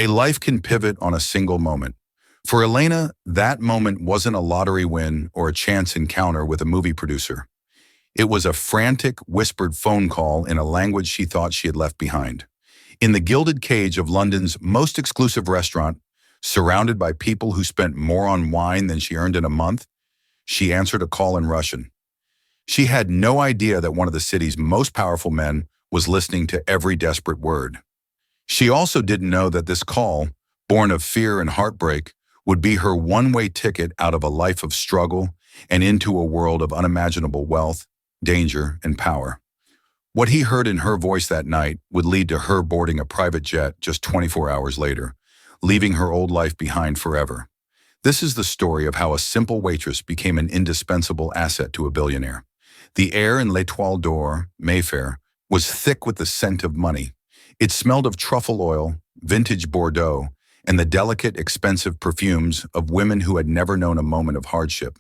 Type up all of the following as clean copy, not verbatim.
A life can pivot on a single moment. For Elena, that moment wasn't a lottery win or a chance encounter with a movie producer. It was a frantic, whispered phone call in a language she thought she had left behind. In the gilded cage of London's most exclusive restaurant, surrounded by people who spent more on wine than she earned in a month, she answered a call in Russian. She had no idea that one of the city's most powerful men was listening to every desperate word. She also didn't know that this call, born of fear and heartbreak, would be her one-way ticket out of a life of struggle and into a world of unimaginable wealth, danger, and power. What he heard in her voice that night would lead to her boarding a private jet just 24 hours later, leaving her old life behind forever. This is the story of how a simple waitress became an indispensable asset to a billionaire. The air in L'Étoile d'Or, Mayfair, was thick with the scent of money. It smelled of truffle oil, vintage Bordeaux, and the delicate, expensive perfumes of women who had never known a moment of hardship.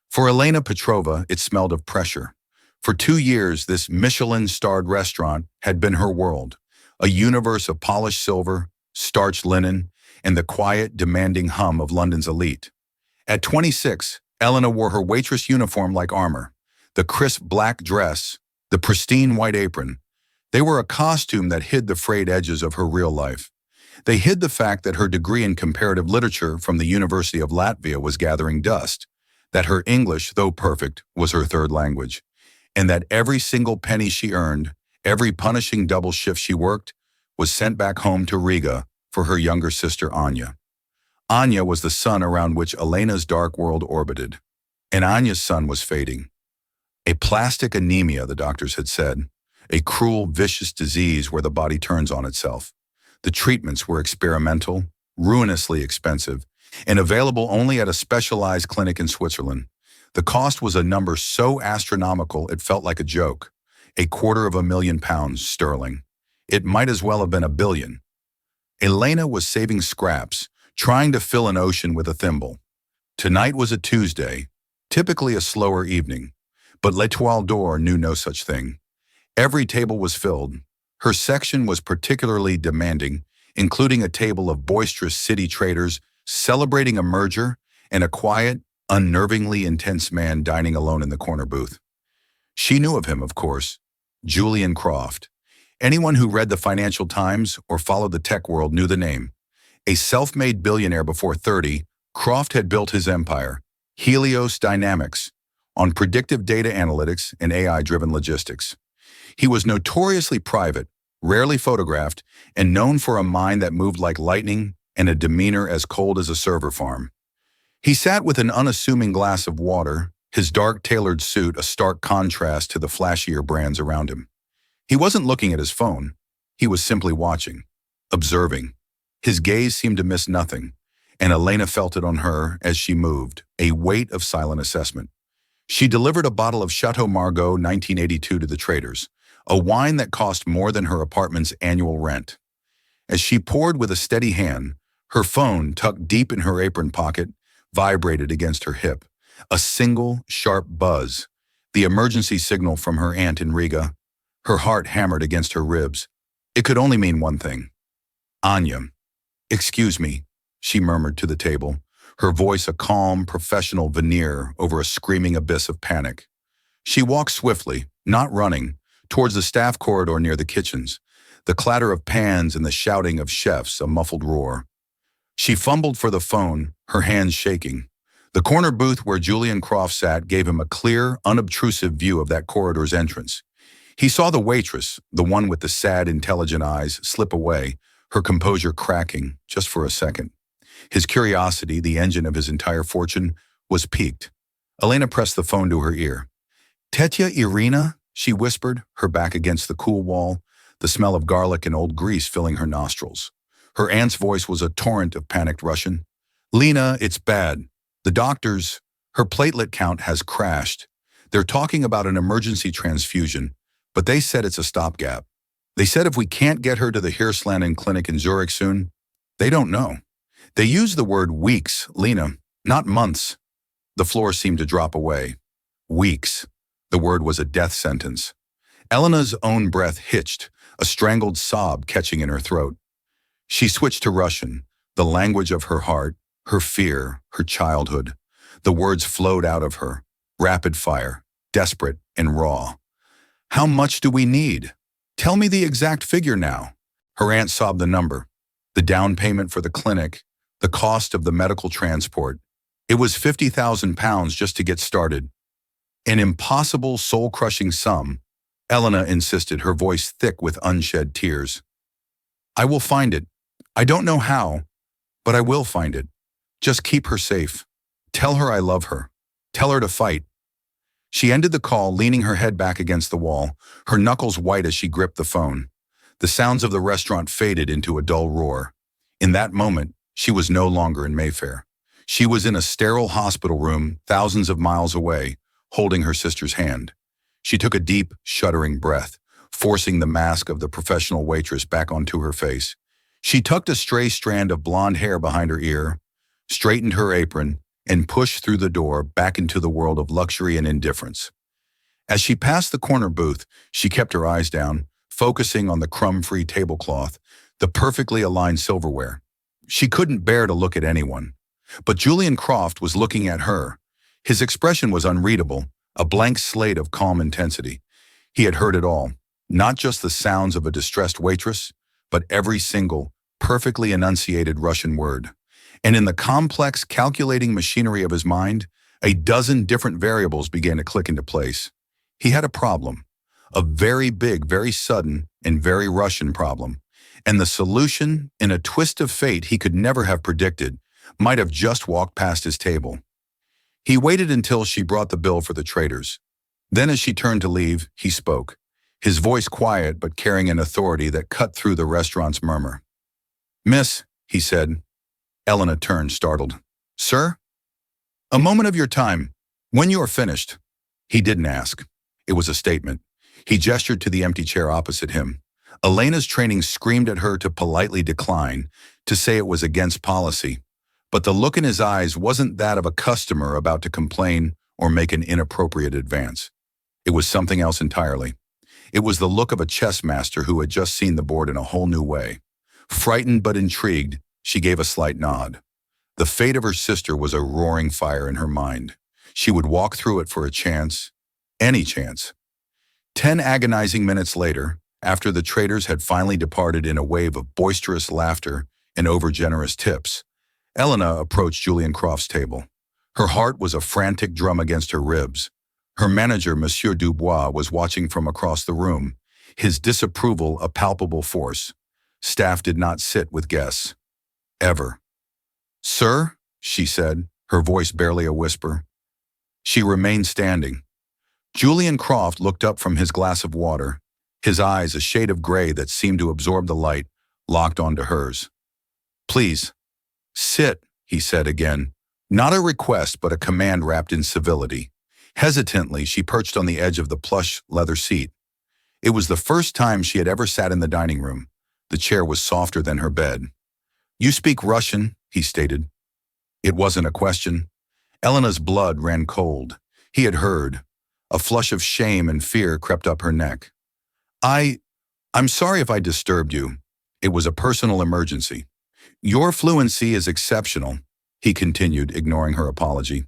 For Elena Petrova, it smelled of pressure. For 2 years, this Michelin-starred restaurant had been her world, a universe of polished silver, starched linen, and the quiet, demanding hum of London's elite. At 26, Elena wore her waitress uniform like armor. The crisp black dress, the pristine white apron. They were a costume that hid the frayed edges of her real life. They hid the fact that her degree in comparative literature from the University of Latvia was gathering dust, that her English, though perfect, was her third language, and that every single penny she earned, every punishing double shift she worked, was sent back home to Riga for her younger sister Anya. Anya was the sun around which Elena's dark world orbited, and Anya's sun was fading. A plastic anemia, the doctors had said, a cruel, vicious disease where the body turns on itself. The treatments were experimental, ruinously expensive, and available only at a specialized clinic in Switzerland. The cost was a number so astronomical it felt like a joke, £250,000 sterling. It might as well have been $1 billion. Elena was saving scraps, trying to fill an ocean with a thimble. Tonight was a Tuesday, typically a slower evening, but L'Étoile d'Or knew no such thing. Every table was filled. Her section was particularly demanding, including a table of boisterous city traders celebrating a merger and a quiet, unnervingly intense man dining alone in the corner booth. She knew of him, of course, Julian Croft. Anyone who read the Financial Times or followed the tech world knew the name. A self-made billionaire before 30, Croft had built his empire, Helios Dynamics, on predictive data analytics and AI-driven logistics. He was notoriously private, rarely photographed, and known for a mind that moved like lightning and a demeanor as cold as a server farm. He sat with an unassuming glass of water, his dark tailored suit a stark contrast to the flashier brands around him. He wasn't looking at his phone. He was simply watching, observing. His gaze seemed to miss nothing, and Elena felt it on her as she moved, a weight of silent assessment. She delivered a bottle of Chateau Margaux 1982 to the traders, a wine that cost more than her apartment's annual rent. As she poured with a steady hand, her phone, tucked deep in her apron pocket, vibrated against her hip. A single, sharp buzz, the emergency signal from her aunt in Riga. Her heart hammered against her ribs. It could only mean one thing. Anya. "Excuse me," she murmured to the table, her voice a calm, professional veneer over a screaming abyss of panic. She walked swiftly, not running, towards the staff corridor near the kitchens, the clatter of pans and the shouting of chefs, a muffled roar. She fumbled for the phone, her hands shaking. The corner booth where Julian Croft sat gave him a clear, unobtrusive view of that corridor's entrance. He saw the waitress, the one with the sad, intelligent eyes, slip away, her composure cracking, just for a second. His curiosity, the engine of his entire fortune, was piqued. Elena pressed the phone to her ear. "Tetya Irina?" she whispered, her back against the cool wall, the smell of garlic and old grease filling her nostrils. Her aunt's voice was a torrent of panicked Russian. "Lena, it's bad. The doctors, her platelet count has crashed. They're talking about an emergency transfusion, but they said it's a stopgap. They said if we can't get her to the Hirslanden clinic in Zurich soon, they don't know. They use the word weeks, Lena, not months." The floor seemed to drop away. Weeks. The word was a death sentence. Elena's own breath hitched, a strangled sob catching in her throat. She switched to Russian, the language of her heart, her fear, her childhood. The words flowed out of her, rapid fire, desperate and raw. How much do we need? Tell me the exact figure now. Her aunt sobbed the number, the down payment for the clinic, the cost of the medical transport. It was £50,000 just to get started. An impossible, soul-crushing sum. Elena insisted, her voice thick with unshed tears. I will find it. I don't know how, but I will find it. Just keep her safe. Tell her I love her. Tell her to fight. She ended the call, leaning her head back against the wall, her knuckles white as she gripped the phone. The sounds of the restaurant faded into a dull roar. In that moment, she was no longer in Mayfair. She was in a sterile hospital room thousands of miles away, holding her sister's hand. She took a deep, shuddering breath, forcing the mask of the professional waitress back onto her face. She tucked a stray strand of blonde hair behind her ear, straightened her apron, and pushed through the door back into the world of luxury and indifference. As she passed the corner booth, she kept her eyes down, focusing on the crumb-free tablecloth, the perfectly aligned silverware. She couldn't bear to look at anyone. But Julian Croft was looking at her. His expression was unreadable, a blank slate of calm intensity. He had heard it all, not just the sounds of a distressed waitress, but every single, perfectly enunciated Russian word. And in the complex, calculating machinery of his mind, a dozen different variables began to click into place. He had a problem, a very big, very sudden, and very Russian problem. And the solution, in a twist of fate he could never have predicted, might have just walked past his table. He waited until she brought the bill for the traders. Then as she turned to leave, he spoke, his voice quiet but carrying an authority that cut through the restaurant's murmur. Miss, he said. Elena turned, startled. Sir? A moment of your time. When you are finished. He didn't ask. It was a statement. He gestured to the empty chair opposite him. Elena's training screamed at her to politely decline, to say it was against policy. But the look in his eyes wasn't that of a customer about to complain or make an inappropriate advance. It was something else entirely. It was the look of a chess master who had just seen the board in a whole new way. Frightened but intrigued, she gave a slight nod. The fate of her sister was a roaring fire in her mind. She would walk through it for a chance, any chance. 10 agonizing minutes later, after the traders had finally departed in a wave of boisterous laughter and overgenerous tips, Elena approached Julian Croft's table. Her heart was a frantic drum against her ribs. Her manager, Monsieur Dubois, was watching from across the room, his disapproval a palpable force. Staff did not sit with guests. Ever. Sir, she said, her voice barely a whisper. She remained standing. Julian Croft looked up from his glass of water, his eyes a shade of gray that seemed to absorb the light, locked onto hers. Please, sit, he said again. Not a request, but a command wrapped in civility. Hesitantly, she perched on the edge of the plush leather seat. It was the first time she had ever sat in the dining room. The chair was softer than her bed. You speak Russian, he stated. It wasn't a question. Elena's blood ran cold. He had heard. A flush of shame and fear crept up her neck. I'm sorry if I disturbed you. It was a personal emergency. Your fluency is exceptional, he continued, ignoring her apology.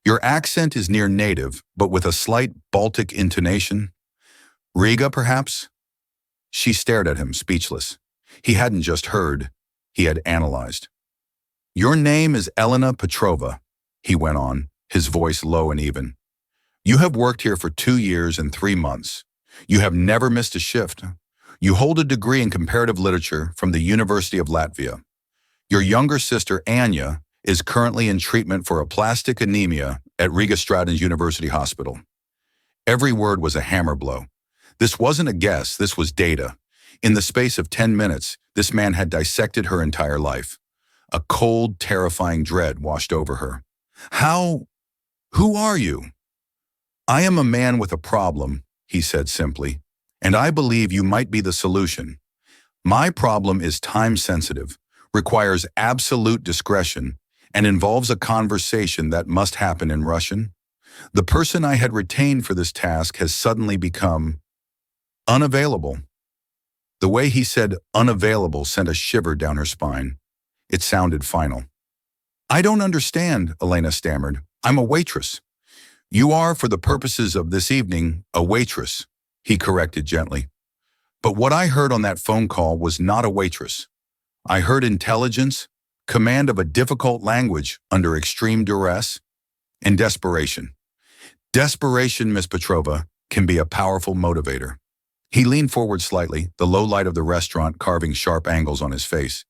Your accent is near native, but with a slight Baltic intonation. Riga, perhaps? She stared at him, speechless. He hadn't just heard. He had analyzed. Your name is Elena Petrova, he went on, his voice low and even. You have worked here for 2 years and 3 months. You have never missed a shift. You hold a degree in comparative literature from the University of Latvia. Your younger sister, Anya, is currently in treatment for aplastic anemia at Riga Stratton's University Hospital. Every word was a hammer blow. This wasn't a guess, this was data. In the space of 10 minutes, this man had dissected her entire life. A cold, terrifying dread washed over her. Who are you? I am a man with a problem, he said simply, and I believe you might be the solution. My problem is time-sensitive, requires absolute discretion, and involves a conversation that must happen in Russian. The person I had retained for this task has suddenly become unavailable. The way he said unavailable sent a shiver down her spine. It sounded final. I don't understand, Elena stammered. I'm a waitress. You are, for the purposes of this evening, a waitress, he corrected gently. But what I heard on that phone call was not a waitress. I heard intelligence, command of a difficult language under extreme duress, and desperation. Desperation, Miss Petrova, can be a powerful motivator. He leaned forward slightly, the low light of the restaurant carving sharp angles on his face.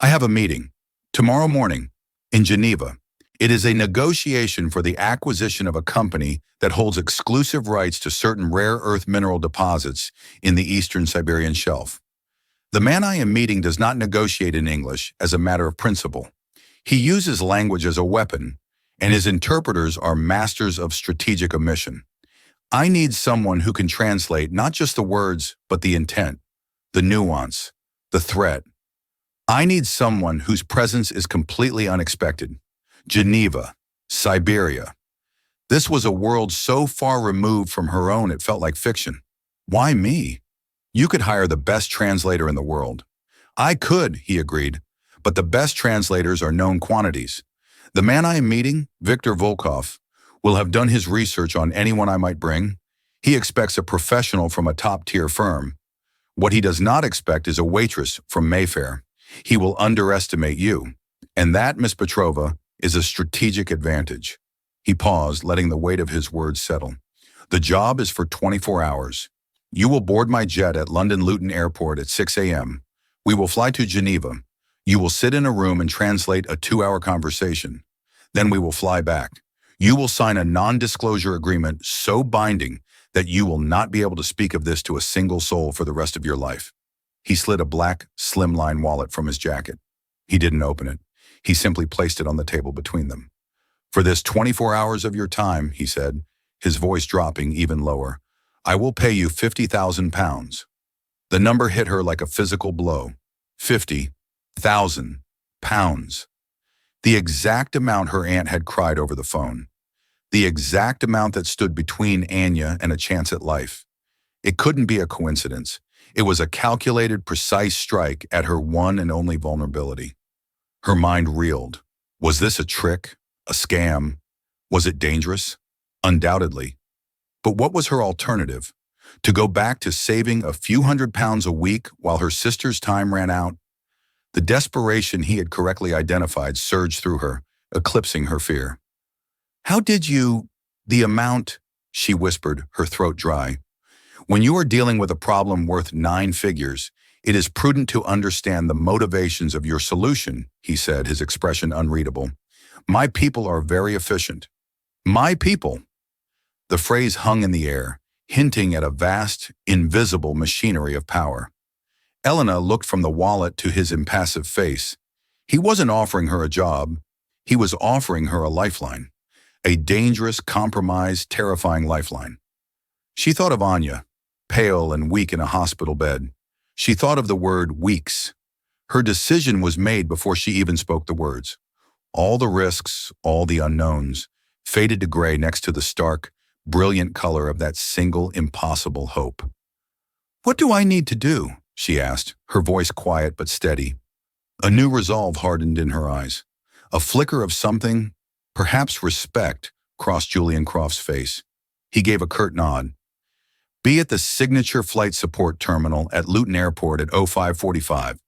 I have a meeting. Tomorrow morning, in Geneva. It is a negotiation for the acquisition of a company that holds exclusive rights to certain rare earth mineral deposits in the eastern Siberian shelf. The man I am meeting does not negotiate in English as a matter of principle. He uses language as a weapon, and his interpreters are masters of strategic omission. I need someone who can translate not just the words, but the intent, the nuance, the threat. I need someone whose presence is completely unexpected. Geneva, Siberia. This was a world so far removed from her own it felt like fiction. Why me? You could hire the best translator in the world. I could, he agreed, but the best translators are known quantities. The man I am meeting, Viktor Volkov, will have done his research on anyone I might bring. He expects a professional from a top-tier firm. What he does not expect is a waitress from Mayfair. He will underestimate you. And that, Miss Petrova, is a strategic advantage. He paused, letting the weight of his words settle. The job is for 24 hours. You will board my jet at London Luton Airport at 6 a.m. We will fly to Geneva. You will sit in a room and translate a 2-hour conversation. Then we will fly back. You will sign a non-disclosure agreement so binding that you will not be able to speak of this to a single soul for the rest of your life. He slid a black, slimline wallet from his jacket. He didn't open it. He simply placed it on the table between them. For this 24 hours of your time, he said, his voice dropping even lower, I will pay you £50,000. The number hit her like a physical blow. £50,000. The exact amount her aunt had cried over the phone. The exact amount that stood between Anya and a chance at life. It couldn't be a coincidence. It was a calculated, precise strike at her one and only vulnerability. Her mind reeled. Was this a trick? A scam? Was it dangerous? Undoubtedly. But what was her alternative? To go back to saving a few £100s a week while her sister's time ran out? The desperation he had correctly identified surged through her, eclipsing her fear. How did you... The amount, she whispered, her throat dry. When you are dealing with a problem worth 9 figures, it is prudent to understand the motivations of your solution, he said, his expression unreadable. My people are very efficient. My people. The phrase hung in the air, hinting at a vast, invisible machinery of power. Elena looked from the wallet to his impassive face. He wasn't offering her a job. He was offering her a lifeline. A dangerous, compromised, terrifying lifeline. She thought of Anya, pale and weak in a hospital bed. She thought of the word weeks. Her decision was made before she even spoke the words. All the risks, all the unknowns, faded to gray next to the stark, brilliant color of that single, impossible hope. What do I need to do? She asked, her voice quiet but steady. A new resolve hardened in her eyes. A flicker of something, perhaps respect, crossed Julian Croft's face. He gave a curt nod. Be at the signature flight support terminal at Luton Airport at 05:45.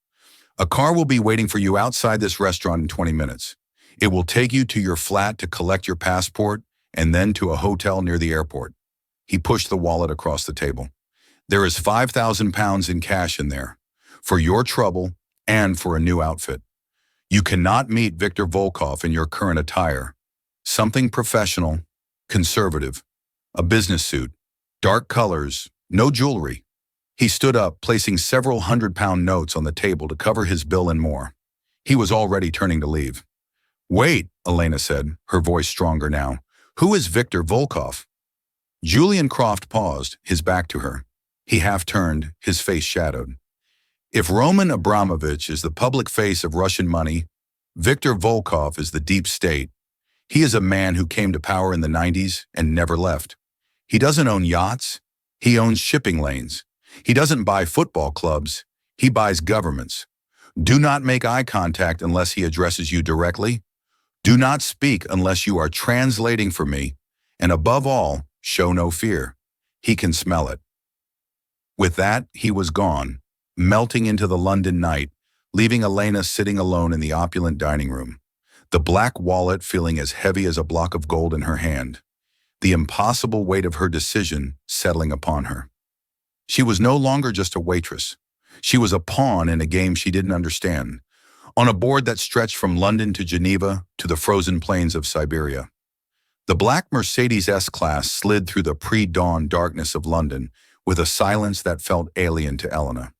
A car will be waiting for you outside this restaurant in 20 minutes. It will take you to your flat to collect your passport and then to a hotel near the airport. He pushed the wallet across the table. There is £5,000 in cash in there, for your trouble and for a new outfit. You cannot meet Viktor Volkov in your current attire. Something professional, conservative, a business suit, dark colors, no jewelry. He stood up, placing several £100 notes on the table to cover his bill and more. He was already turning to leave. Wait, Elena said, her voice stronger now. Who is Viktor Volkov? Julian Croft paused, his back to her. He half turned, his face shadowed. If Roman Abramovich is the public face of Russian money, Viktor Volkov is the deep state. He is a man who came to power in the 90s and never left. He doesn't own yachts. He owns shipping lanes. He doesn't buy football clubs, he buys governments. Do not make eye contact unless he addresses you directly. Do not speak unless you are translating for me. And above all, show no fear. He can smell it. With that, he was gone, melting into the London night, leaving Elena sitting alone in the opulent dining room, the black wallet feeling as heavy as a block of gold in her hand, the impossible weight of her decision settling upon her. She was no longer just a waitress. She was a pawn in a game she didn't understand, on a board that stretched from London to Geneva to the frozen plains of Siberia. The black Mercedes S-Class slid through the pre-dawn darkness of London with a silence that felt alien to Elena.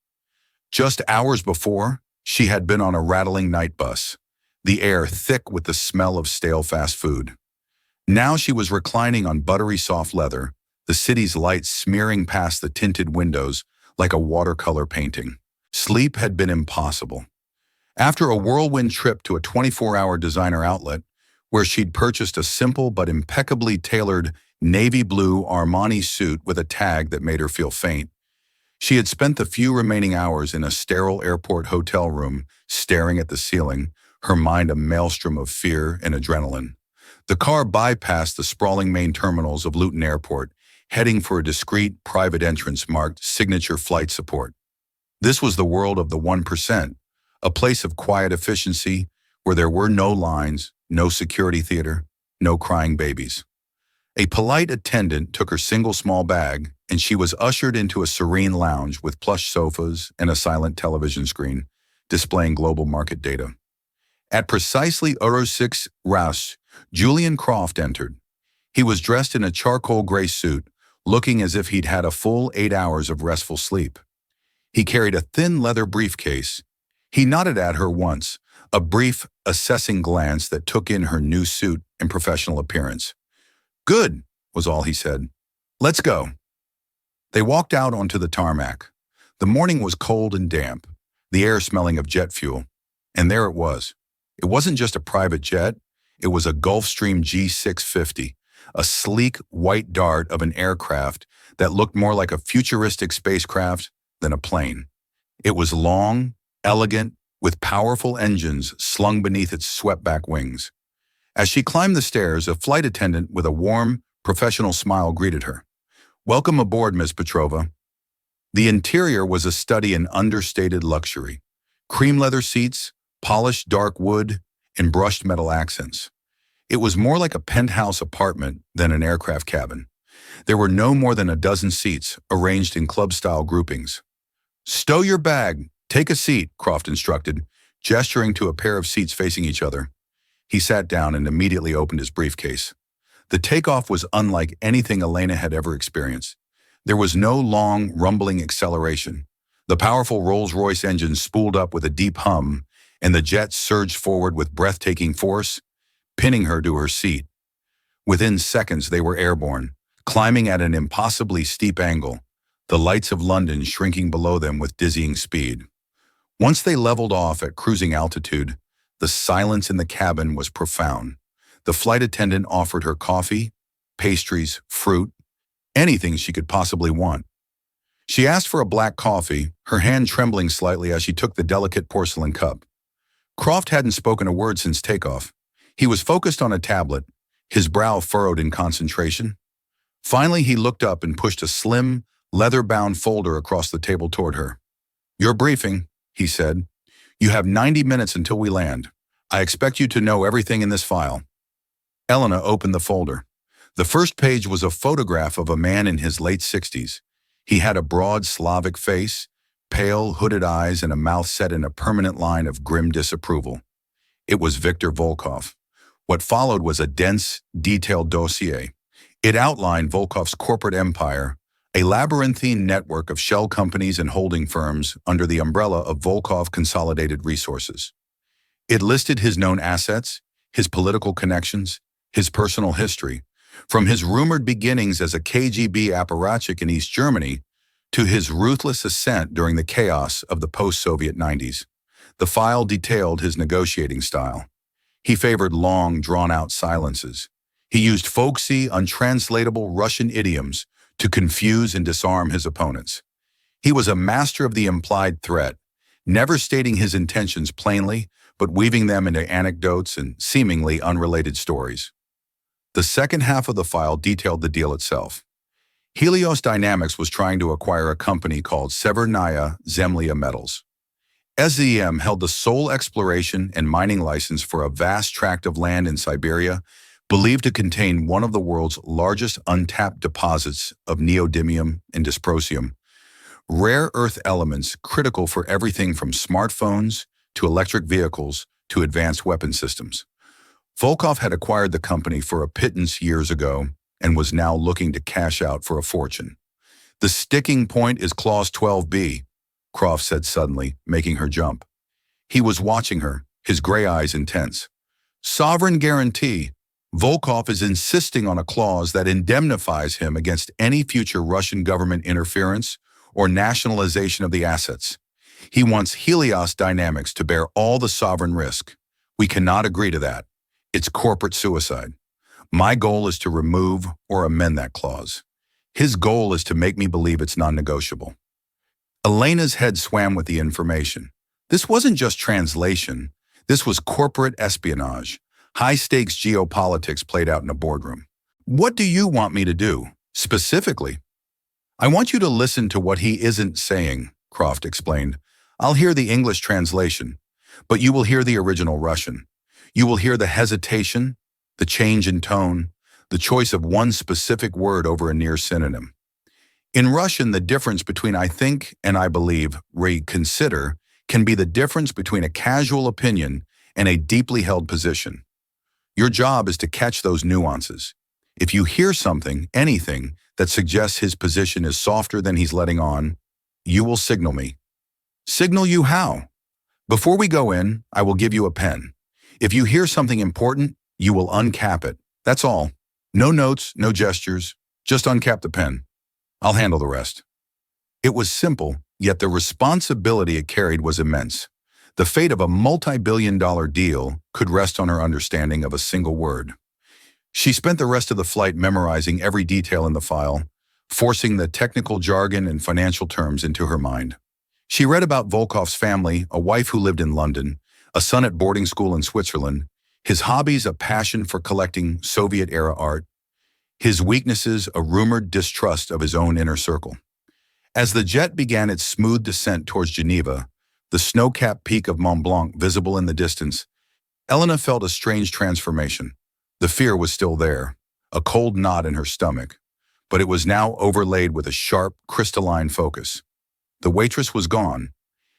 Just hours before, she had been on a rattling night bus, the air thick with the smell of stale fast food. Now she was reclining on buttery soft leather, the city's lights smearing past the tinted windows like a watercolor painting. Sleep had been impossible. After a whirlwind trip to a 24-hour designer outlet, where she'd purchased a simple but impeccably tailored navy blue Armani suit with a tag that made her feel faint, she had spent the few remaining hours in a sterile airport hotel room, staring at the ceiling, her mind a maelstrom of fear and adrenaline. The car bypassed the sprawling main terminals of Luton Airport, heading for a discreet private entrance marked Signature Flight Support. This was the world of the 1%, a place of quiet efficiency where there were no lines, no security theater, no crying babies. A polite attendant took her single small bag, and she was ushered into a serene lounge with plush sofas and a silent television screen, displaying global market data. At precisely Euro 6 Rouse, Julian Croft entered. He was dressed in a charcoal gray suit, looking as if he'd had a full 8 hours of restful sleep. He carried a thin leather briefcase. He nodded at her once, a brief, assessing glance that took in her new suit and professional appearance. "Good," was all he said. "Let's go." They walked out onto the tarmac. The morning was cold and damp, the air smelling of jet fuel. And there it was. It wasn't just a private jet, it was a Gulfstream G650, a sleek white dart of an aircraft that looked more like a futuristic spacecraft than a plane. It was long, elegant, with powerful engines slung beneath its swept-back wings. As she climbed the stairs, a flight attendant with a warm, professional smile greeted her. "Welcome aboard, Miss Petrova." The interior was a study in understated luxury. Cream leather seats, polished dark wood, and brushed metal accents. It was more like a penthouse apartment than an aircraft cabin. There were no more than a dozen seats, arranged in club-style groupings. "Stow your bag. Take a seat," Croft instructed, gesturing to a pair of seats facing each other. He sat down and immediately opened his briefcase. The takeoff was unlike anything Elena had ever experienced. There was no long, rumbling acceleration. The powerful Rolls-Royce engine spooled up with a deep hum, and the jet surged forward with breathtaking force, pinning her to her seat. Within seconds, they were airborne, climbing at an impossibly steep angle, the lights of London shrinking below them with dizzying speed. Once they leveled off at cruising altitude, the silence in the cabin was profound. The flight attendant offered her coffee, pastries, fruit, anything she could possibly want. She asked for a black coffee, her hand trembling slightly as she took the delicate porcelain cup. Croft hadn't spoken a word since takeoff. He was focused on a tablet, his brow furrowed in concentration. Finally, he looked up and pushed a slim, leather-bound folder across the table toward her. "Your briefing," he said. "You have 90 minutes until we land. I expect you to know everything in this file." Elena opened the folder. The first page was a photograph of a man in his late 60s. He had a broad Slavic face, pale, hooded eyes, and a mouth set in a permanent line of grim disapproval. It was Viktor Volkov. What followed was a dense, detailed dossier. It outlined Volkov's corporate empire, a labyrinthine network of shell companies and holding firms under the umbrella of Volkov Consolidated Resources. It listed his known assets, his political connections, his personal history, from his rumored beginnings as a KGB apparatchik in East Germany to his ruthless ascent during the chaos of the post-Soviet 90s. The file detailed his negotiating style. He favored long, drawn-out silences. He used folksy, untranslatable Russian idioms to confuse and disarm his opponents. He was a master of the implied threat, never stating his intentions plainly, but weaving them into anecdotes and seemingly unrelated stories. The second half of the file detailed the deal itself. Helios Dynamics was trying to acquire a company called Severnaya Zemlya Metals. SZM held the sole exploration and mining license for a vast tract of land in Siberia, believed to contain one of the world's largest untapped deposits of neodymium and dysprosium, rare earth elements critical for everything from smartphones to electric vehicles to advanced weapon systems. Volkov had acquired the company for a pittance years ago and was now looking to cash out for a fortune. The sticking point is Clause 12B, Croft said suddenly, making her jump. He was watching her, his gray eyes intense. Sovereign guarantee. Volkov is insisting on a clause that indemnifies him against any future Russian government interference or nationalization of the assets. He wants Helios Dynamics to bear all the sovereign risk. We cannot agree to that. It's corporate suicide. My goal is to remove or amend that clause. His goal is to make me believe it's non-negotiable. Elena's head swam with the information. This wasn't just translation. This was corporate espionage. High-stakes geopolitics played out in a boardroom. What do you want me to do, specifically? I want you to listen to what he isn't saying, Croft explained. I'll hear the English translation, but you will hear the original Russian. You will hear the hesitation, the change in tone, the choice of one specific word over a near synonym. In Russian, the difference between I think and I believe, reconsider, can be the difference between a casual opinion and a deeply held position. Your job is to catch those nuances. If you hear something, anything, that suggests his position is softer than he's letting on, you will signal me. Signal you how? Before we go in, I will give you a pen. If you hear something important, you will uncap it. That's all. No notes, no gestures, just uncap the pen. I'll handle the rest. It was simple, yet the responsibility it carried was immense. The fate of a multi-billion-dollar deal could rest on her understanding of a single word. She spent the rest of the flight memorizing every detail in the file, forcing the technical jargon and financial terms into her mind. She read about Volkov's family, a wife who lived in London, a son at boarding school in Switzerland, his hobbies a passion for collecting Soviet-era art, his weaknesses a rumored distrust of his own inner circle. As the jet began its smooth descent towards Geneva, the snow-capped peak of Mont Blanc visible in the distance, Elena felt a strange transformation. The fear was still there, a cold knot in her stomach, but it was now overlaid with a sharp, crystalline focus. The waitress was gone.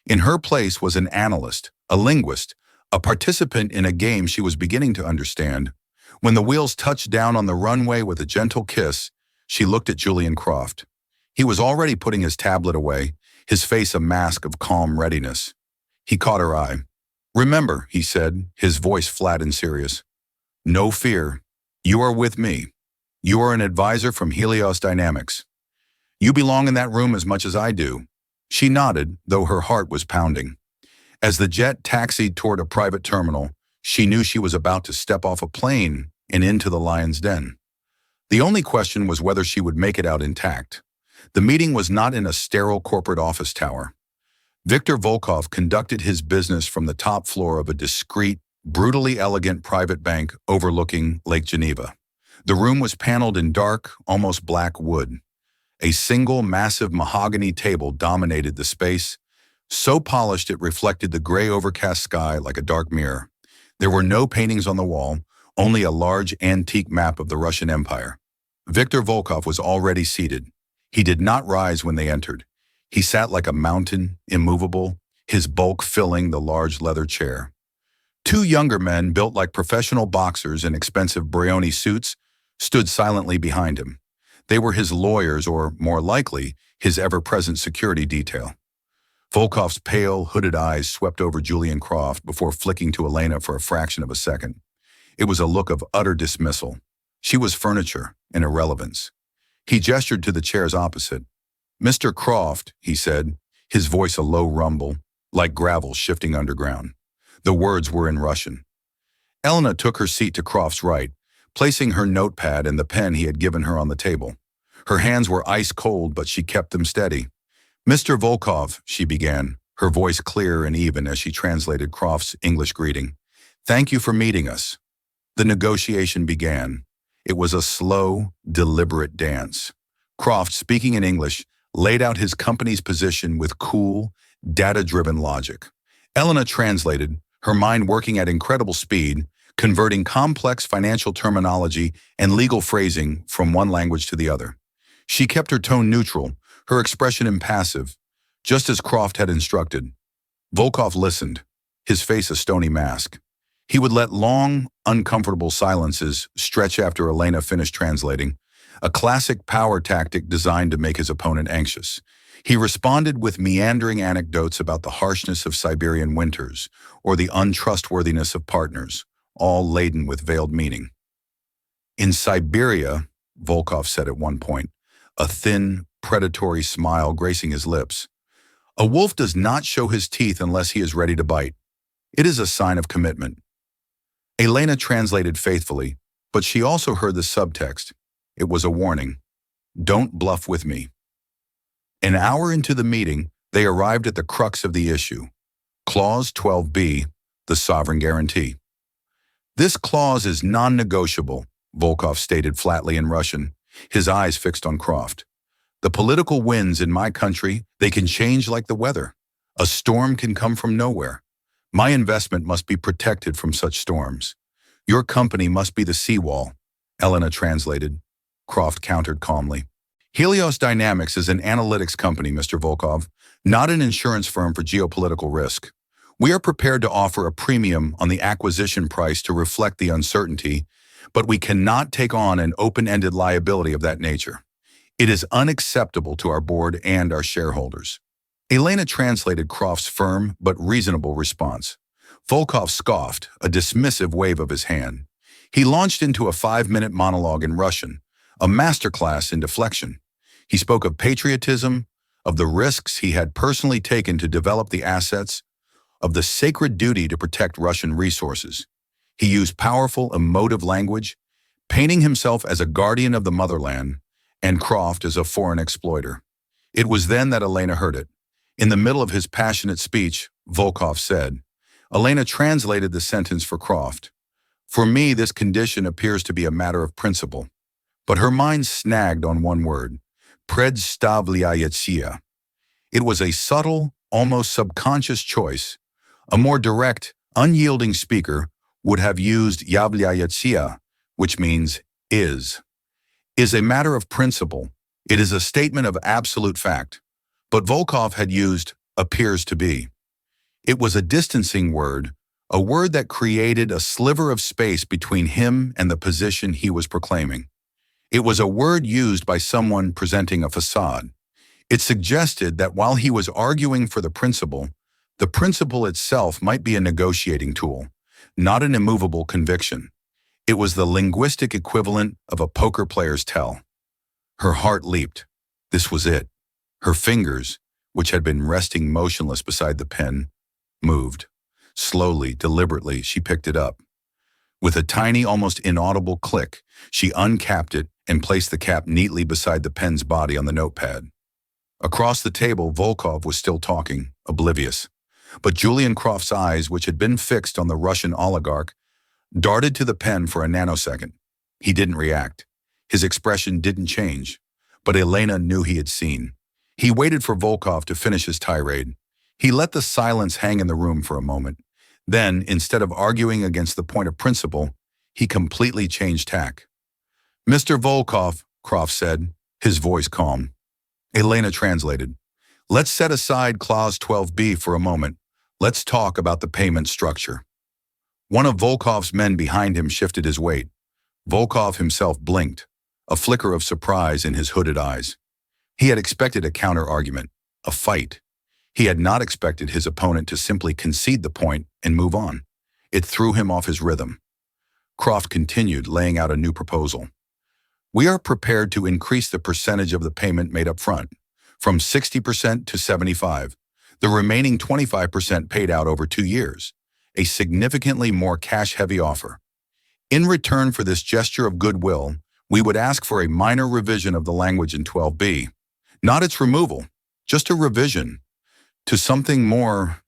In her place was an analyst, a linguist, a participant in a game she was beginning to understand. When the wheels touched down on the runway with a gentle kiss, she looked at Julian Croft. He was already putting his tablet away, his face a mask of calm readiness. He caught her eye. "Remember," he said, his voice flat and serious. "No fear. You are with me. You are an advisor from Helios Dynamics. You belong in that room as much as I do." She nodded, though her heart was pounding. As the jet taxied toward a private terminal, she knew she was about to step off a plane and into the lion's den. The only question was whether she would make it out intact. The meeting was not in a sterile corporate office tower. Viktor Volkov conducted his business from the top floor of a discreet, brutally elegant private bank overlooking Lake Geneva. The room was paneled in dark, almost black wood. A single massive mahogany table dominated the space, so polished it reflected the gray overcast sky like a dark mirror. There were no paintings on the wall, only a large antique map of the Russian Empire. Viktor Volkov was already seated. He did not rise when they entered. He sat like a mountain, immovable, his bulk filling the large leather chair. Two younger men, built like professional boxers in expensive Brioni suits, stood silently behind him. They were his lawyers, or, more likely, his ever-present security detail. Volkov's pale, hooded eyes swept over Julian Croft before flicking to Elena for a fraction of a second. It was a look of utter dismissal. She was furniture, an irrelevance. He gestured to the chairs opposite. "Mr. Croft," he said, his voice a low rumble, like gravel shifting underground. The words were in Russian. Elena took her seat to Croft's right, placing her notepad and the pen he had given her on the table. Her hands were ice cold, but she kept them steady. Mr. Volkov, she began, her voice clear and even as she translated Croft's English greeting. Thank you for meeting us. The negotiation began. It was a slow, deliberate dance. Croft, speaking in English, laid out his company's position with cool, data-driven logic. Elena translated, her mind working at incredible speed, converting complex financial terminology and legal phrasing from one language to the other. She kept her tone neutral, her expression impassive, just as Croft had instructed. Volkov listened, his face a stony mask. He would let long, uncomfortable silences stretch after Elena finished translating, a classic power tactic designed to make his opponent anxious. He responded with meandering anecdotes about the harshness of Siberian winters or the untrustworthiness of partners, all laden with veiled meaning. In Siberia, Volkov said at one point, a thin, predatory smile gracing his lips, a wolf does not show his teeth unless he is ready to bite. It is a sign of commitment. Elena translated faithfully, but she also heard the subtext. It was a warning. Don't bluff with me. An hour into the meeting, they arrived at the crux of the issue. Clause 12b, the sovereign guarantee. This clause is non-negotiable, Volkov stated flatly in Russian, his eyes fixed on Croft. The political winds in my country, they can change like the weather. A storm can come from nowhere. My investment must be protected from such storms. Your company must be the seawall, Elena translated. Croft countered calmly. Helios Dynamics is an analytics company, Mr. Volkov, not an insurance firm for geopolitical risk. We are prepared to offer a premium on the acquisition price to reflect the uncertainty, but we cannot take on an open-ended liability of that nature. It is unacceptable to our board and our shareholders. Elena translated Croft's firm but reasonable response. Volkov scoffed, a dismissive wave of his hand. He launched into a 5-minute monologue in Russian, a masterclass in deflection. He spoke of patriotism, of the risks he had personally taken to develop the assets, of the sacred duty to protect Russian resources. He used powerful, emotive language, painting himself as a guardian of the motherland and Croft as a foreign exploiter. It was then that Elena heard it. In the middle of his passionate speech, Volkov said, Elena translated the sentence for Croft. For me, this condition appears to be a matter of principle. But her mind snagged on one word, predstavляется. It was a subtle, almost subconscious choice. A more direct, unyielding speaker would have used является, which means is a matter of principle. It is a statement of absolute fact. But Volkov had used appears to be. It was a distancing word, a word that created a sliver of space between him and the position he was proclaiming. It was a word used by someone presenting a facade. It suggested that while he was arguing for the principle itself might be a negotiating tool, not an immovable conviction. It was the linguistic equivalent of a poker player's tell. Her heart leaped. This was it. Her fingers, which had been resting motionless beside the pen, moved. Slowly, deliberately, she picked it up. With a tiny, almost inaudible click, she uncapped it and placed the cap neatly beside the pen's body on the notepad. Across the table, Volkov was still talking, oblivious. But Julian Croft's eyes, which had been fixed on the Russian oligarch, darted to the pen for a nanosecond. He didn't react. His expression didn't change. But Elena knew he had seen. He waited for Volkov to finish his tirade. He let the silence hang in the room for a moment. Then, instead of arguing against the point of principle, he completely changed tack. Mr. Volkov, Croft said, his voice calm. Elena translated. Let's set aside Clause 12b for a moment. Let's talk about the payment structure. One of Volkov's men behind him shifted his weight. Volkov himself blinked, a flicker of surprise in his hooded eyes. He had expected a counter-argument, a fight. He had not expected his opponent to simply concede the point and move on. It threw him off his rhythm. Croft continued, laying out a new proposal. We are prepared to increase the percentage of the payment made up front, from 60% to 75%, the remaining 25% paid out over 2 years, a significantly more cash-heavy offer. In return for this gesture of goodwill, we would ask for a minor revision of the language in 12b, not its removal, just a revision to something more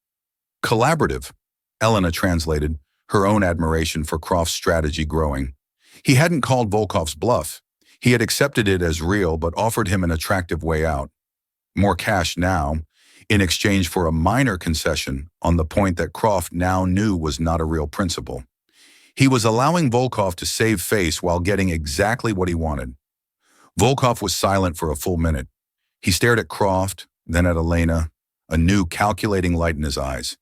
collaborative. Elena translated, her own admiration for Croft's strategy growing. He hadn't called Volkov's bluff. He had accepted it as real but offered him an attractive way out. More cash now, in exchange for a minor concession on the point that Croft now knew was not a real principle. He was allowing Volkov to save face while getting exactly what he wanted. Volkov was silent for a full minute. He stared at Croft, then at Elena, a new calculating light in his eyes.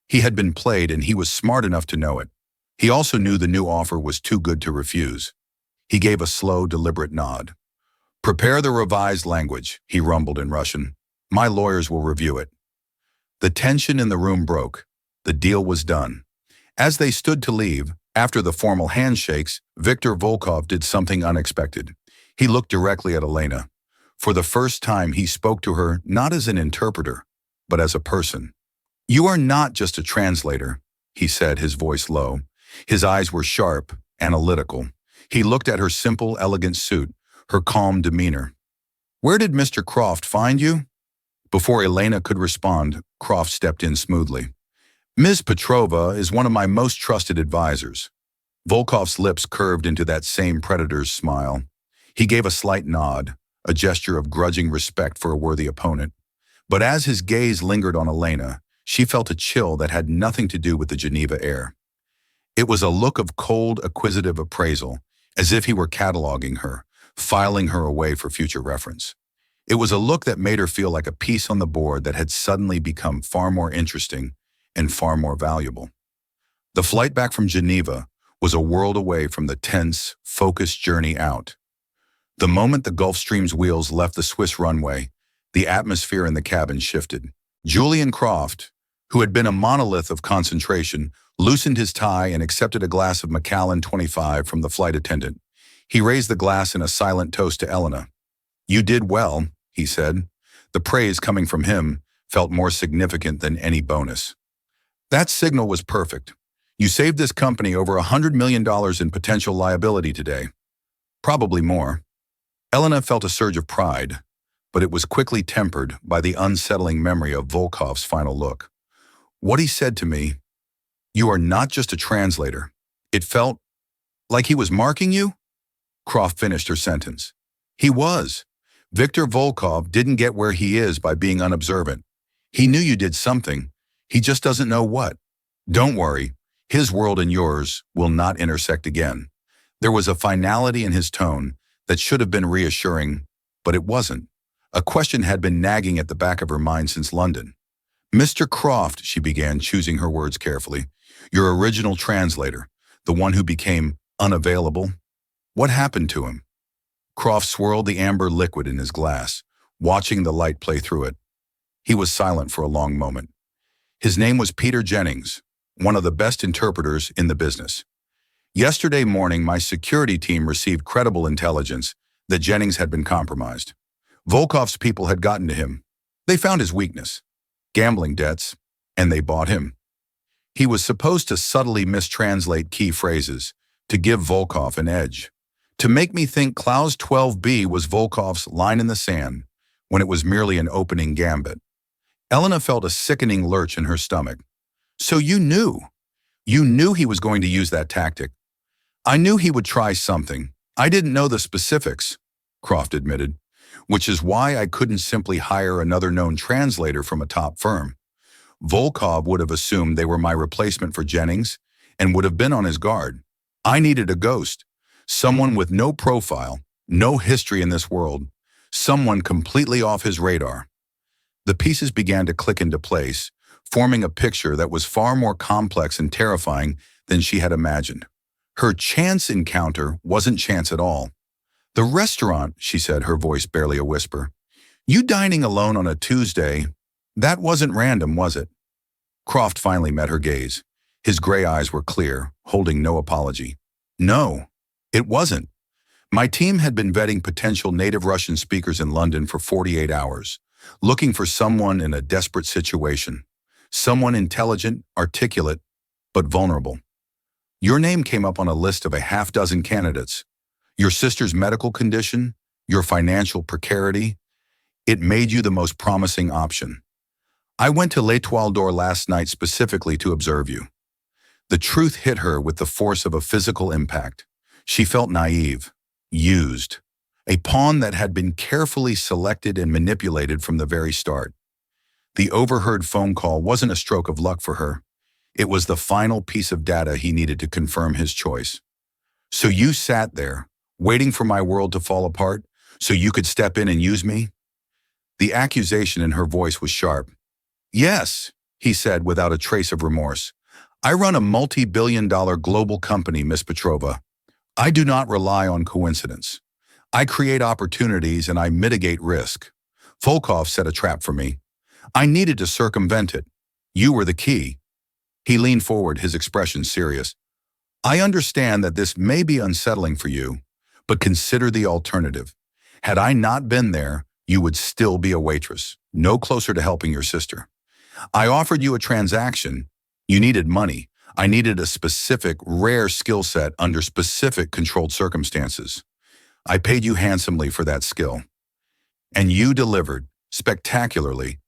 He had been played and he was smart enough to know it. He also knew the new offer was too good to refuse. He gave a slow, deliberate nod. "Prepare the revised language," he rumbled in Russian. "My lawyers will review it." The tension in the room broke. The deal was done. As they stood to leave, after the formal handshakes, Viktor Volkov did something unexpected. He looked directly at Elena. For the first time, he spoke to her not as an interpreter, but as a person. "You are not just a translator," he said, his voice low. His eyes were sharp, analytical. He looked at her simple, elegant suit, her calm demeanor. "Where did Mr. Croft find you?" Before Elena could respond, Croft stepped in smoothly. "Ms. Petrova is one of my most trusted advisors." Volkov's lips curved into that same predator's smile. He gave a slight nod, a gesture of grudging respect for a worthy opponent. But as his gaze lingered on Elena, she felt a chill that had nothing to do with the Geneva air. It was a look of cold, acquisitive appraisal, as if he were cataloging her, filing her away for future reference. It was a look that made her feel like a piece on the board that had suddenly become far more interesting and far more valuable. The flight back from Geneva was a world away from the tense, focused journey out. The moment the Gulfstream's wheels left the Swiss runway, the atmosphere in the cabin shifted. Julian Croft, who had been a monolith of concentration, loosened his tie and accepted a glass of Macallan 25 from the flight attendant. He raised the glass in a silent toast to Elena. "You did well," he said. The praise coming from him felt more significant than any bonus. "That signal was perfect. You saved this company over $100 million in potential liability today. Probably more." Elena felt a surge of pride, but it was quickly tempered by the unsettling memory of Volkov's final look. What he said to me, "You are not just a translator." It felt like he was marking you? Croft finished her sentence. He was. Viktor Volkov didn't get where he is by being unobservant. He knew you did something. He just doesn't know what. Don't worry. His world and yours will not intersect again. There was a finality in his tone that should have been reassuring, but it wasn't. A question had been nagging at the back of her mind since London. "Mr. Croft," she began, choosing her words carefully, "your original translator, the one who became unavailable. What happened to him?" Croft swirled the amber liquid in his glass, watching the light play through it. He was silent for a long moment. "His name was Peter Jennings, one of the best interpreters in the business. Yesterday morning, my security team received credible intelligence that Jennings had been compromised. Volkov's people had gotten to him. They found his weakness, gambling debts, and they bought him. He was supposed to subtly mistranslate key phrases to give Volkov an edge, to make me think Klaus 12b was Volkov's line in the sand when it was merely an opening gambit." Elena felt a sickening lurch in her stomach. "So you knew? You knew he was going to use that tactic?" "I knew he would try something. I didn't know the specifics," Croft admitted, "which is why I couldn't simply hire another known translator from a top firm. Volkov would have assumed they were my replacement for Jennings and would have been on his guard. I needed a ghost, someone with no profile, no history in this world, someone completely off his radar." The pieces began to click into place, forming a picture that was far more complex and terrifying than she had imagined. Her chance encounter wasn't chance at all. "The restaurant," she said, her voice barely a whisper. "You dining alone on a Tuesday, that wasn't random, was it?" Croft finally met her gaze. His gray eyes were clear, holding no apology. "No, it wasn't. My team had been vetting potential native Russian speakers in London for 48 hours, looking for someone in a desperate situation. Someone intelligent, articulate, but vulnerable. Your name came up on a list of a half-dozen candidates. Your sister's medical condition, your financial precarity, It made you the most promising option. I went to L'Etoile d'Or last night specifically to observe you. The truth hit her with the force of a physical impact. She felt naive, used, a pawn that had been carefully selected and manipulated from the very start. The overheard phone call wasn't a stroke of luck for her. It was the final piece of data he needed to confirm his choice. So you sat there, waiting for my world to fall apart, so you could step in and use me? The accusation in her voice was sharp. Yes, he said without a trace of remorse. I run a multi-billion-dollar global company, Miss Petrova. I do not rely on coincidence. I create opportunities and I mitigate risk. Volkov set a trap for me. I needed to circumvent it. You were the key. He leaned forward, his expression serious. I understand that this may be unsettling for you, but consider the alternative. Had I not been there, you would still be a waitress, no closer to helping your sister. I offered you a transaction. You needed money. I needed a specific, rare skill set under specific controlled circumstances. I paid you handsomely for that skill. And you delivered, spectacularly.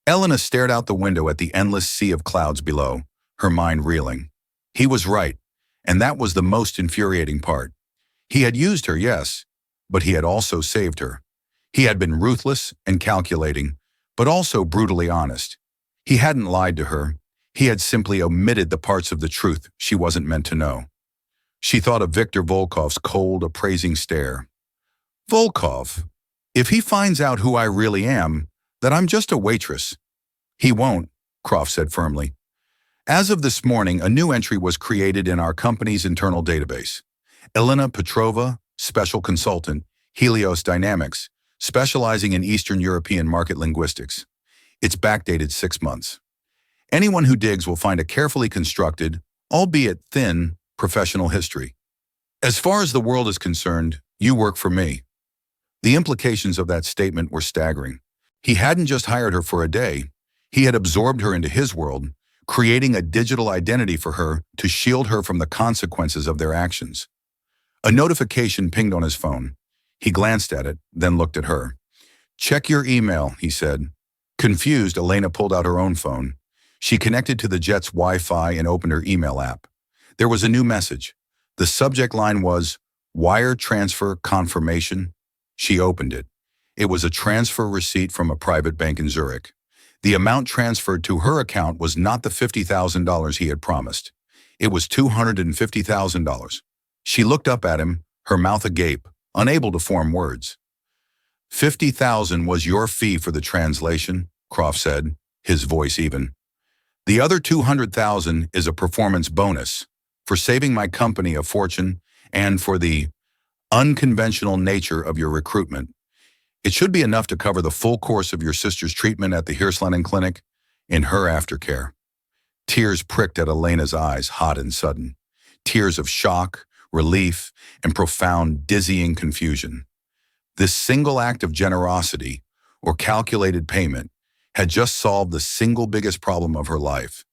Elena stared out the window at the endless sea of clouds below, her mind reeling. He was right, and that was the most infuriating part. He had used her, yes, but he had also saved her. He had been ruthless and calculating, but also brutally honest. He hadn't lied to her. He had simply omitted the parts of the truth she wasn't meant to know. She thought of Viktor Volkov's cold, appraising stare. Volkov, if he finds out who I really am, that I'm just a waitress. He won't, Croft said firmly. As of this morning, a new entry was created in our company's internal database. Elena Petrova, special consultant, Helios Dynamics, specializing in Eastern European market linguistics. It's backdated 6 months. Anyone who digs will find a carefully constructed, albeit thin, professional history. As far as the world is concerned, you work for me. The implications of that statement were staggering. He hadn't just hired her for a day. He had absorbed her into his world, creating a digital identity for her to shield her from the consequences of their actions. A notification pinged on his phone. He glanced at it, then looked at her. Check your email, he said. Confused, Elena pulled out her own phone. She connected to the jet's Wi-Fi and opened her email app. There was a new message. The subject line was, Wire Transfer Confirmation. She opened it. It was a transfer receipt from a private bank in Zurich. The amount transferred to her account was not the $50,000 he had promised. It was $250,000. She looked up at him, her mouth agape, unable to form words. $50,000 was your fee for the translation, Croft said, his voice even. The other $200,000 is a performance bonus for saving my company a fortune and for the unconventional nature of your recruitment. It should be enough to cover the full course of your sister's treatment at the Hirslanden Clinic in her aftercare. Tears pricked at Elena's eyes, hot and sudden. Tears of shock, relief, and profound, dizzying confusion. This single act of generosity, or calculated payment, had just solved the single biggest problem of her life.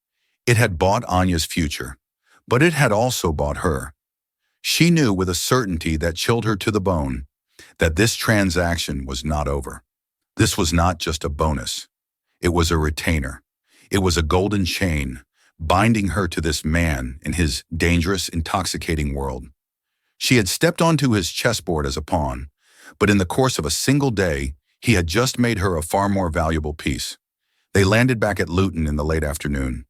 It had bought Anya's future, but it had also bought her. She knew with a certainty that chilled her to the bone that this transaction was not over. This was not just a bonus. It was a retainer. It was a golden chain binding her to this man in his dangerous, intoxicating world. She had stepped onto his chessboard as a pawn, but in the course of a single day, he had just made her a far more valuable piece. They landed back at Luton in the late afternoon.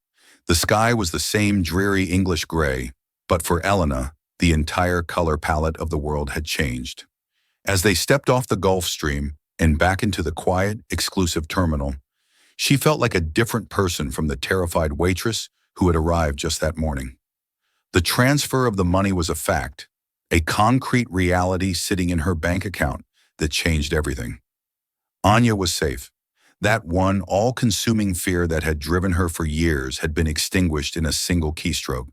The sky was the same dreary English gray, but for Elena, the entire color palette of the world had changed. As they stepped off the Gulf Stream and back into the quiet, exclusive terminal, she felt like a different person from the terrified waitress who had arrived just that morning. The transfer of the money was a fact, a concrete reality sitting in her bank account that changed everything. Anya was safe. That one all-consuming fear that had driven her for years had been extinguished in a single keystroke.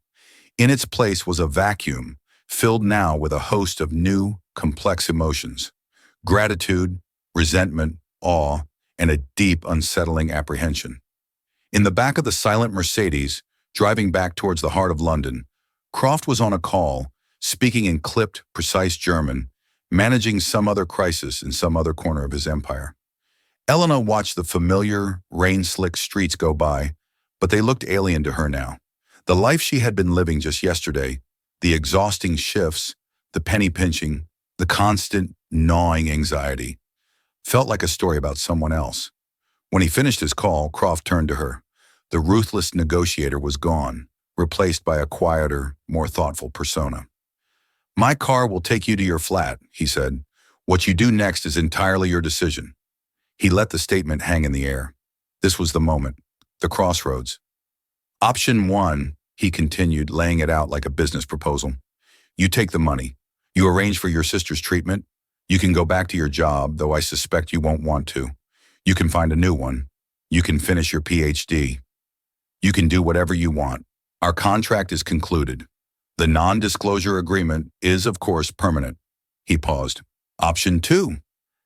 In its place was a vacuum, filled now with a host of new, complex emotions. Gratitude, resentment, awe, and a deep, unsettling apprehension. In the back of the silent Mercedes, driving back towards the heart of London, Croft was on a call, speaking in clipped, precise German, managing some other crisis in some other corner of his empire. Elena watched the familiar, rain-slicked streets go by, but they looked alien to her now. The life she had been living just yesterday, the exhausting shifts, the penny pinching, the constant, gnawing anxiety, felt like a story about someone else. When he finished his call, Croft turned to her. The ruthless negotiator was gone, replaced by a quieter, more thoughtful persona. "My car will take you to your flat," he said. "What you do next is entirely your decision." He let the statement hang in the air. This was the moment, the crossroads. "Option 1, he continued, laying it out like a business proposal. "You take the money. You arrange for your sister's treatment. You can go back to your job, though I suspect you won't want to. You can find a new one. You can finish your PhD. You can do whatever you want. Our contract is concluded. The non-disclosure agreement is, of course, permanent." He paused. "Option 2.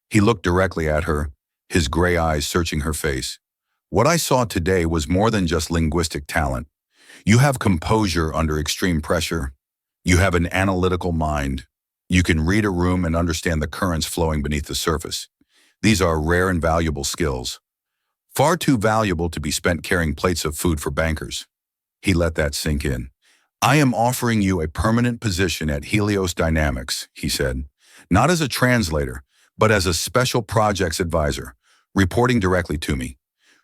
He looked directly at her, his gray eyes searching her face. "What I saw today was more than just linguistic talent. You have composure under extreme pressure. You have an analytical mind. You can read a room and understand the currents flowing beneath the surface. These are rare and valuable skills. Far too valuable to be spent carrying plates of food for bankers." He let that sink in. "I am offering you a permanent position at Helios Dynamics," he said. "Not as a translator, but as a special projects advisor, reporting directly to me.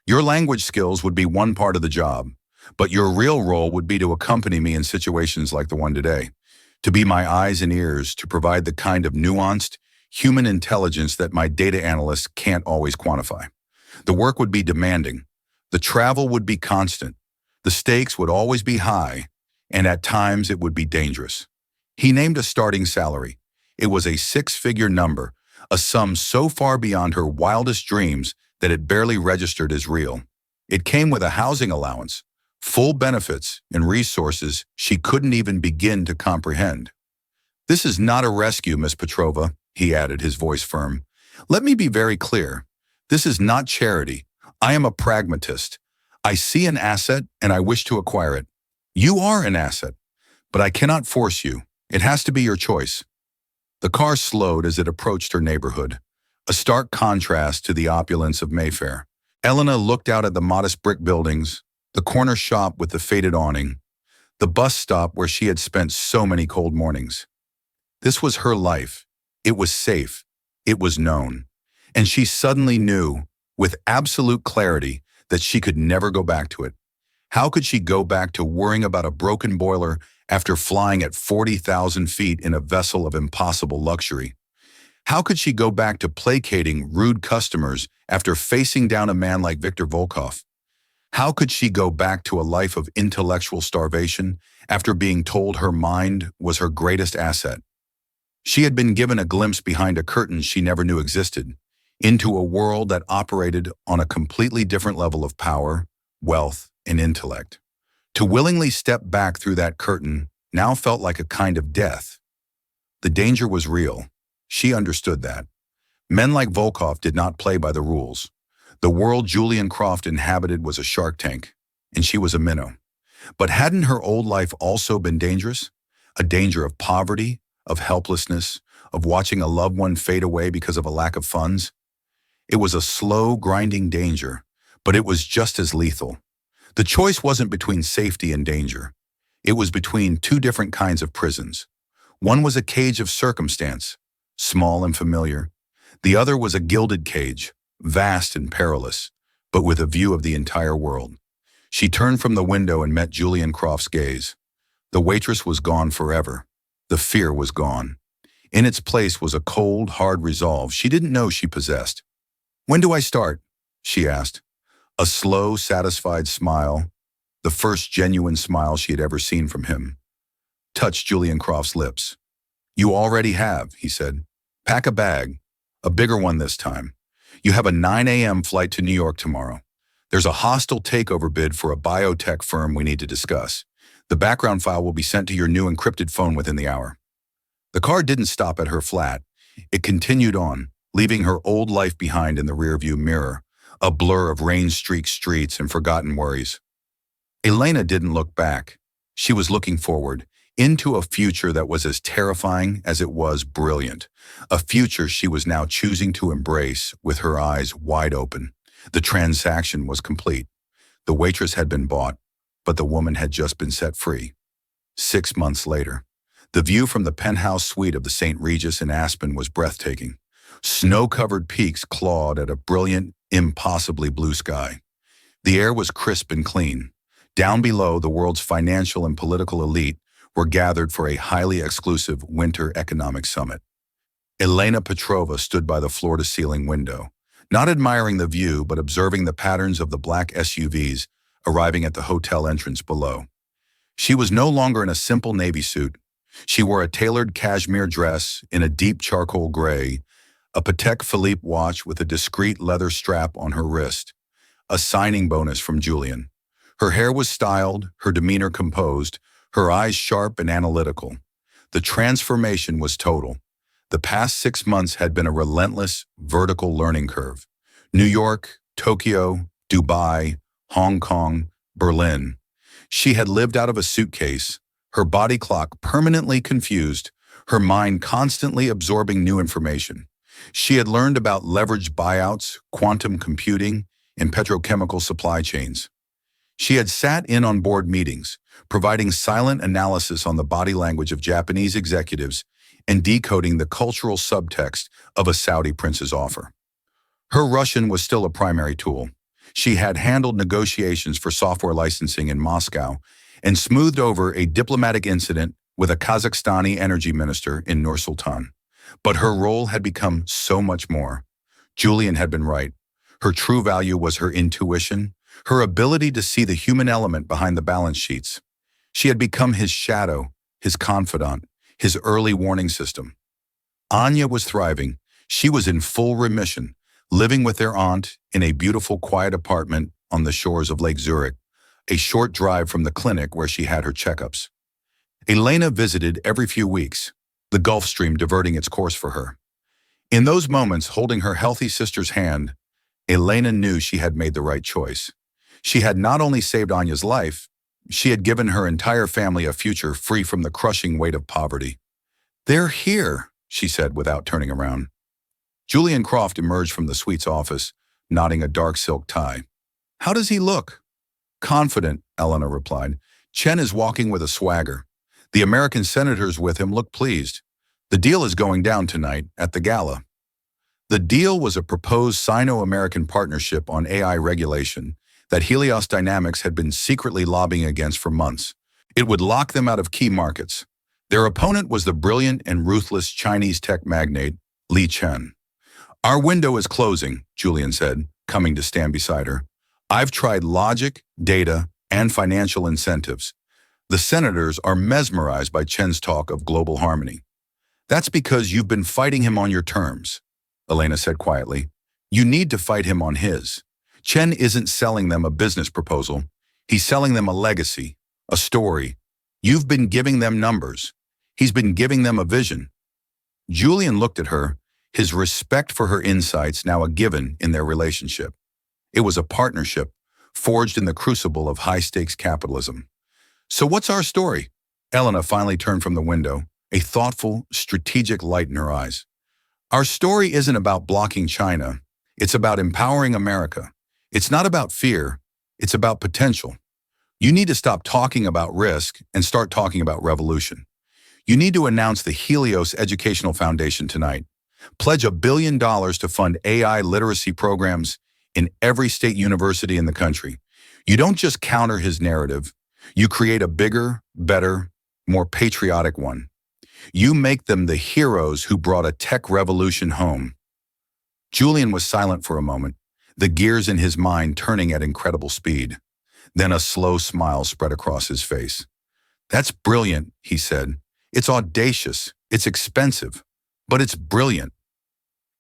Your language skills would be one part of the job, but your real role would be to accompany me in situations like the one today, to be my eyes and ears, to provide the kind of nuanced, human intelligence that my data analysts can't always quantify. The work would be demanding. The travel would be constant. The stakes would always be high, and at times it would be dangerous." He named a starting salary. It was a six-figure number, a sum so far beyond her wildest dreams that it barely registered as real. It came with a housing allowance, full benefits, and resources she couldn't even begin to comprehend. "This is not a rescue, Miss Petrova," he added, his voice firm. "Let me be very clear. This is not charity. I am a pragmatist. I see an asset and I wish to acquire it. You are an asset, but I cannot force you. It has to be your choice." The car slowed as it approached her neighborhood, a stark contrast to the opulence of Mayfair. Elena looked out at the modest brick buildings, the corner shop with the faded awning, the bus stop where she had spent so many cold mornings. This was her life. It was safe. It was known. And she suddenly knew, with absolute clarity, that she could never go back to it. How could she go back to worrying about a broken boiler after flying at 40,000 feet in a vessel of impossible luxury? How could she go back to placating rude customers after facing down a man like Viktor Volkov? How could she go back to a life of intellectual starvation after being told her mind was her greatest asset? She had been given a glimpse behind a curtain she never knew existed, into a world that operated on a completely different level of power, wealth, and intellect. To willingly step back through that curtain now felt like a kind of death. The danger was real. She understood that. Men like Volkov did not play by the rules. The world Julian Croft inhabited was a shark tank, and she was a minnow. But hadn't her old life also been dangerous? A danger of poverty, of helplessness, of watching a loved one fade away because of a lack of funds? It was a slow, grinding danger, but it was just as lethal. The choice wasn't between safety and danger. It was between two different kinds of prisons. One was a cage of circumstance, small and familiar. The other was a gilded cage, vast and perilous, but with a view of the entire world. She turned from the window and met Julian Croft's gaze. The waitress was gone forever. The fear was gone. In its place was a cold, hard resolve she didn't know she possessed. "When do I start?" she asked. A slow, satisfied smile, the first genuine smile she had ever seen from him, touched Julian Croft's lips. "You already have," he said. "Pack a bag, a bigger one this time. You have a 9 a.m. flight to New York tomorrow. There's a hostile takeover bid for a biotech firm we need to discuss. The background file will be sent to your new encrypted phone within the hour." The car didn't stop at her flat. It continued on, leaving her old life behind in the rearview mirror, a blur of rain-streaked streets and forgotten worries. Elena didn't look back. She was looking forward, into a future that was as terrifying as it was brilliant, a future she was now choosing to embrace with her eyes wide open. The transaction was complete. The waitress had been bought, but the woman had just been set free. 6 months later, the view from the penthouse suite of the St. Regis in Aspen was breathtaking. Snow-covered peaks clawed at a brilliant, impossibly blue sky. The air was crisp and clean. Down below, the world's financial and political elite were gathered for a highly exclusive winter economic summit. Elena Petrova stood by the floor-to-ceiling window, not admiring the view but observing the patterns of the black SUVs arriving at the hotel entrance below. She was no longer in a simple navy suit. She wore a tailored cashmere dress in a deep charcoal gray, a Patek Philippe watch with a discreet leather strap on her wrist, a signing bonus from Julian. Her hair was styled, her demeanor composed, her eyes sharp and analytical. The transformation was total. The past 6 months had been a relentless, vertical learning curve. New York, Tokyo, Dubai, Hong Kong, Berlin. She had lived out of a suitcase, her body clock permanently confused, her mind constantly absorbing new information. She had learned about leveraged buyouts, quantum computing, and petrochemical supply chains. She had sat in on board meetings, providing silent analysis on the body language of Japanese executives and decoding the cultural subtext of a Saudi prince's offer. Her Russian was still a primary tool. She had handled negotiations for software licensing in Moscow and smoothed over a diplomatic incident with a Kazakhstani energy minister in Nur Sultan. But her role had become so much more. Julian had been right. Her true value was her intuition, her ability to see the human element behind the balance sheets. She had become his shadow, his confidant, his early warning system. Anya was thriving. She was in full remission, living with their aunt in a beautiful, quiet apartment on the shores of Lake Zurich, a short drive from the clinic where she had her checkups. Elena visited every few weeks, the Gulf Stream diverting its course for her. In those moments, holding her healthy sister's hand, Elena knew she had made the right choice. She had not only saved Anya's life, she had given her entire family a future free from the crushing weight of poverty. "They're here," she said without turning around. Julian Croft emerged from the suite's office, nodding a dark silk tie. "How does he look?" "Confident," Elena replied. "Chen is walking with a swagger. The American senators with him look pleased. The deal is going down tonight at the gala." The deal was a proposed Sino-American partnership on AI regulation that Helios Dynamics had been secretly lobbying against for months. It would lock them out of key markets. Their opponent was the brilliant and ruthless Chinese tech magnate, Li Chen. "Our window is closing," Julian said, coming to stand beside her. "I've tried logic, data, and financial incentives. The senators are mesmerized by Chen's talk of global harmony." "That's because you've been fighting him on your terms," Elena said quietly. "You need to fight him on his. Chen isn't selling them a business proposal. He's selling them a legacy, a story. You've been giving them numbers. He's been giving them a vision." Julian looked at her, his respect for her insights now a given in their relationship. It was a partnership, forged in the crucible of high-stakes capitalism. "So what's our story?" Elena finally turned from the window, a thoughtful, strategic light in her eyes. "Our story isn't about blocking China. It's about empowering America. It's not about fear. It's about potential. You need to stop talking about risk and start talking about revolution. You need to announce the Helios Educational Foundation tonight. Pledge $1 billion to fund AI literacy programs in every state university in the country. You don't just counter his narrative. You create a bigger, better, more patriotic one. You make them the heroes who brought a tech revolution home." Julian was silent for a moment, the gears in his mind turning at incredible speed. Then a slow smile spread across his face. "That's brilliant," he said. "It's audacious, it's expensive, but it's brilliant."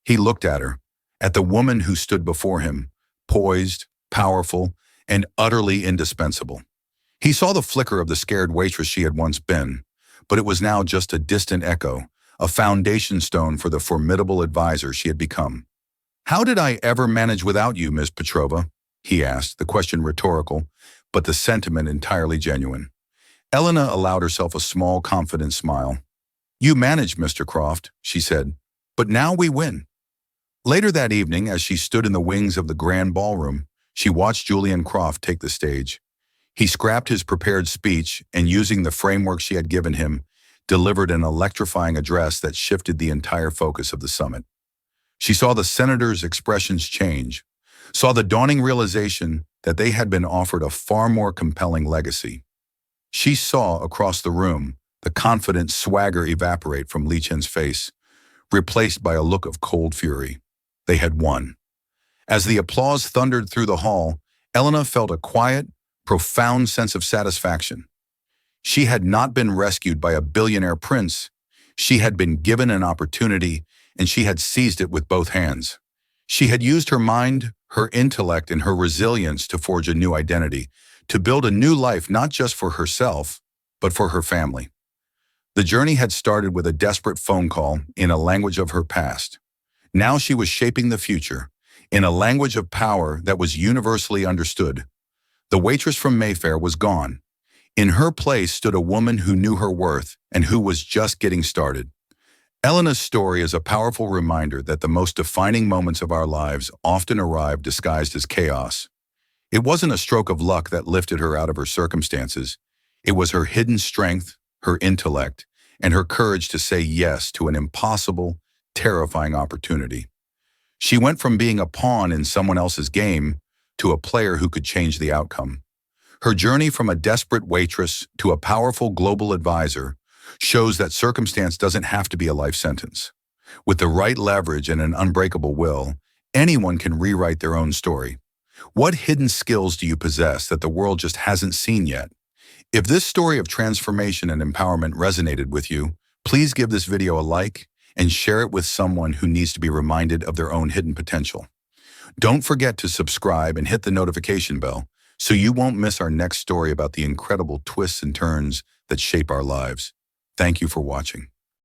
He looked at her, at the woman who stood before him, poised, powerful, and utterly indispensable. He saw the flicker of the scared waitress she had once been, but it was now just a distant echo, a foundation stone for the formidable advisor she had become. "How did I ever manage without you, Miss Petrova?" he asked, the question rhetorical, but the sentiment entirely genuine. Elena allowed herself a small, confident smile. "You managed, Mr. Croft," she said, "but now we win." Later that evening, as she stood in the wings of the grand ballroom, she watched Julian Croft take the stage. He scrapped his prepared speech and, using the framework she had given him, delivered an electrifying address that shifted the entire focus of the summit. She saw the senators' expressions change, saw the dawning realization that they had been offered a far more compelling legacy. She saw, across the room, the confident swagger evaporate from Li Chen's face, replaced by a look of cold fury. They had won. As the applause thundered through the hall, Elena felt a quiet, profound sense of satisfaction. She had not been rescued by a billionaire prince. She had been given an opportunity, and she had seized it with both hands. She had used her mind, her intellect, and her resilience to forge a new identity, to build a new life not just for herself, but for her family. The journey had started with a desperate phone call in a language of her past. Now she was shaping the future, in a language of power that was universally understood. The waitress from Mayfair was gone. In her place stood a woman who knew her worth and who was just getting started. Elena's story is a powerful reminder that the most defining moments of our lives often arrive disguised as chaos. It wasn't a stroke of luck that lifted her out of her circumstances. It was her hidden strength, her intellect, and her courage to say yes to an impossible, terrifying opportunity. She went from being a pawn in someone else's game to a player who could change the outcome. Her journey from a desperate waitress to a powerful global advisor shows that circumstance doesn't have to be a life sentence. With the right leverage and an unbreakable will, anyone can rewrite their own story. What hidden skills do you possess that the world just hasn't seen yet? If this story of transformation and empowerment resonated with you, please give this video a like and share it with someone who needs to be reminded of their own hidden potential. Don't forget to subscribe and hit the notification bell so you won't miss our next story about the incredible twists and turns that shape our lives. Thank you for watching.